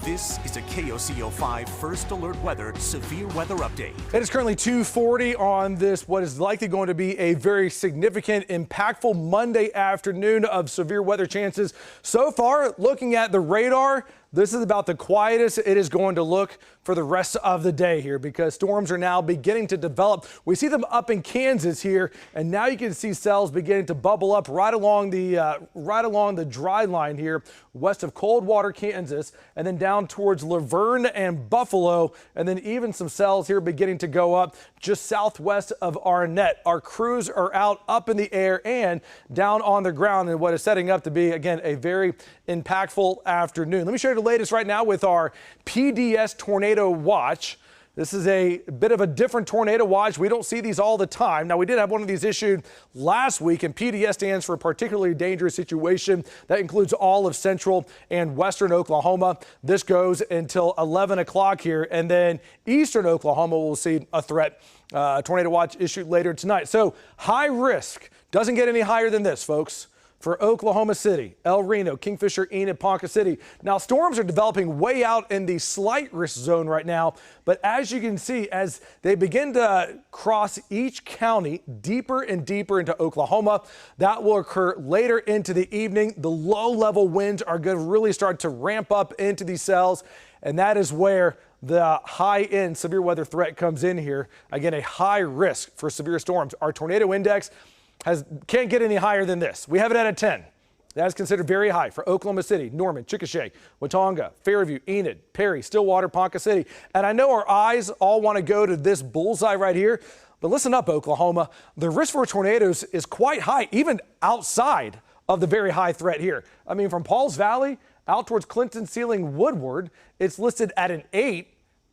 This is a KOCO 5 First Alert Weather Severe Weather Update. It is currently 2:40 on this, what is likely going to be a very significant, impactful Monday afternoon of severe weather chances. So far, looking at the radar, this is about the quietest it is going to look for the rest of the day here because storms are now beginning to develop. We see them up in Kansas here, and now you can see cells beginning to bubble up right along the dry line here west of Coldwater, Kansas, and then down towards Laverne and Buffalo, and then even some cells here beginning to go up just southwest of Arnett. Our crews are out up in the air and down on the ground in what is setting up to be, again, a very impactful afternoon. Let me show you the latest right now with our PDS Tornado Watch. This is a bit of a different tornado watch. We don't see these all the time. Now, we did have one of these issued last week, and PDS stands for a particularly dangerous situation. That includes all of central and western Oklahoma. This goes until 11 o'clock here, and then eastern Oklahoma will see a threat. Tornado watch issued later tonight. So high risk. Doesn't get any higher than this, folks. For Oklahoma City, El Reno, Kingfisher, Enid, Ponca City. Now, storms are developing way out in the slight risk zone right now, but as you can see, as they begin to cross each county deeper and deeper into Oklahoma, that will occur later into the evening. The low-level winds are going to really start to ramp up into these cells, and that is where the high-end severe weather threat comes in here. Again, a high risk for severe storms. Our tornado index can't get any higher than this. We have it at a 10. That is considered very high for Oklahoma City, Norman, Chickasha, Watonga, Fairview, Enid, Perry, Stillwater, Ponca City. And I know our eyes all want to go to this bullseye right here, but listen up, Oklahoma. The risk for tornadoes is quite high, even outside of the very high threat here. I mean, from Pauls Valley out towards Clinton, Ceiling, Woodward, it's listed at an 8.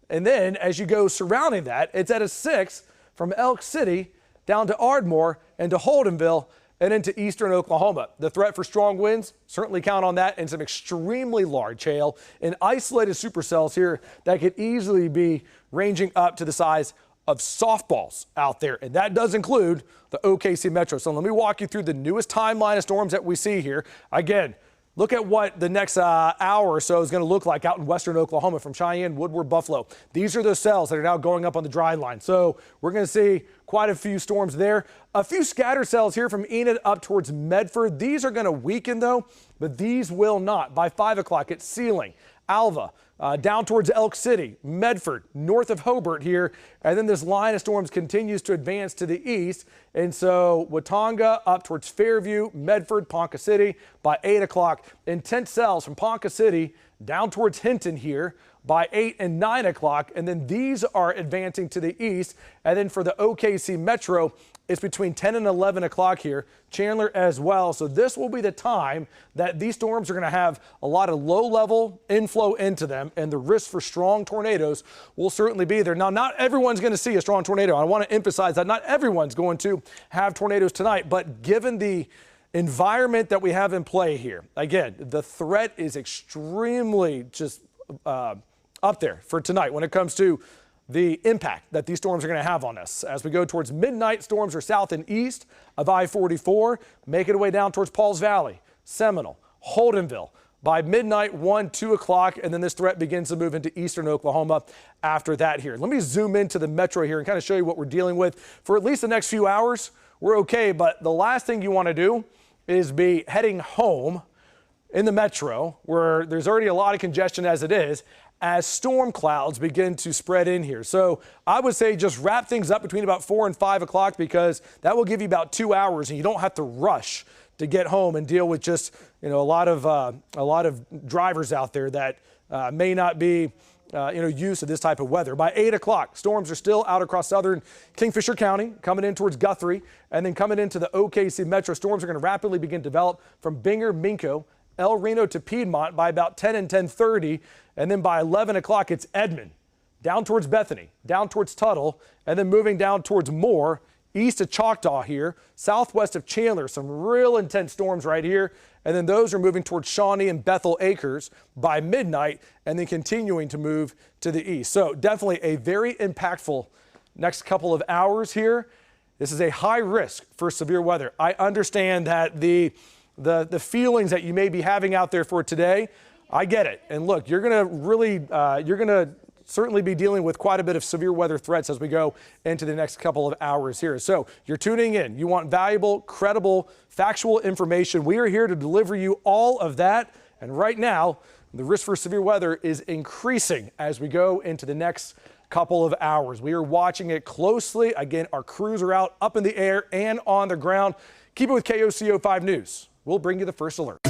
And then as you go surrounding that, it's at a 6 from Elk City down to Ardmore and to Holdenville and into eastern Oklahoma. The threat for strong winds, certainly count on that, and some extremely large hail and isolated supercells here that could easily be ranging up to the size of softballs out there. And that does include the OKC Metro. So let me walk you through the newest timeline of storms that we see here. Again, look at what the next hour or so is going to look like out in western Oklahoma from Cheyenne, Woodward, Buffalo. These are those cells that are now going up on the dry line. So we're going to see quite a few storms there. A few scatter cells here from Enid up towards Medford. These are going to weaken, though, but these will not. By 5 o'clock, it's Ceiling, Alva, down towards Elk City, Medford, north of Hobart here. And then this line of storms continues to advance to the east. And so Watonga up towards Fairview, Medford, Ponca City by 8 o'clock. Intense cells from Ponca City down towards Hinton here by 8 and 9 o'clock. And then these are advancing to the east. And then for the OKC Metro, it's between 10 and 11 o'clock here. Chandler as well. So this will be the time that these storms are going to have a lot of low-level inflow into them, and the risk for strong tornadoes will certainly be there. Now, not everyone's going to see a strong tornado. I want to emphasize that not everyone's going to have tornadoes tonight, but given the environment that we have in play here, again, the threat is extremely just up there for tonight when it comes to the impact that these storms are going to have on us. As we go towards midnight, storms are south and east of I-44, making their way down towards Pauls Valley, Seminole, Holdenville. By midnight, 1, 2 o'clock, and then this threat begins to move into eastern Oklahoma after that here. Let me zoom into the metro here and kind of show you what we're dealing with. For at least the next few hours, we're okay, but the last thing you want to do is be heading home in the metro where there's already a lot of congestion as it is, as storm clouds begin to spread in here. So I would say just wrap things up between about 4 and 5 o'clock because that will give you about 2 hours and you don't have to rush to get home and deal with just, a lot of drivers out there that may not be used to this type of weather. By 8 o'clock, storms are still out across southern Kingfisher County, coming in towards Guthrie, and then coming into the OKC Metro. Storms are going to rapidly begin to develop from Binger, Minco, El Reno to Piedmont by about 10 and 10:30. And then by 11 o'clock, it's Edmond, down towards Bethany, down towards Tuttle, and then moving down towards Moore, east of Choctaw here, southwest of Chandler. Some real intense storms right here. And then those are moving towards Shawnee and Bethel Acres by midnight and then continuing to move to the east. So definitely a very impactful next couple of hours here. This is a high risk for severe weather. I understand that the feelings that you may be having out there for today, I get it. And look, you're going to certainly be dealing with quite a bit of severe weather threats as we go into the next couple of hours here. So you're tuning in. You want valuable, credible, factual information. We are here to deliver you all of that. And right now, the risk for severe weather is increasing as we go into the next couple of hours. We are watching it closely. Again, our crews are out up in the air and on the ground. Keep it with KOCO 5 News. We'll bring you the first alert.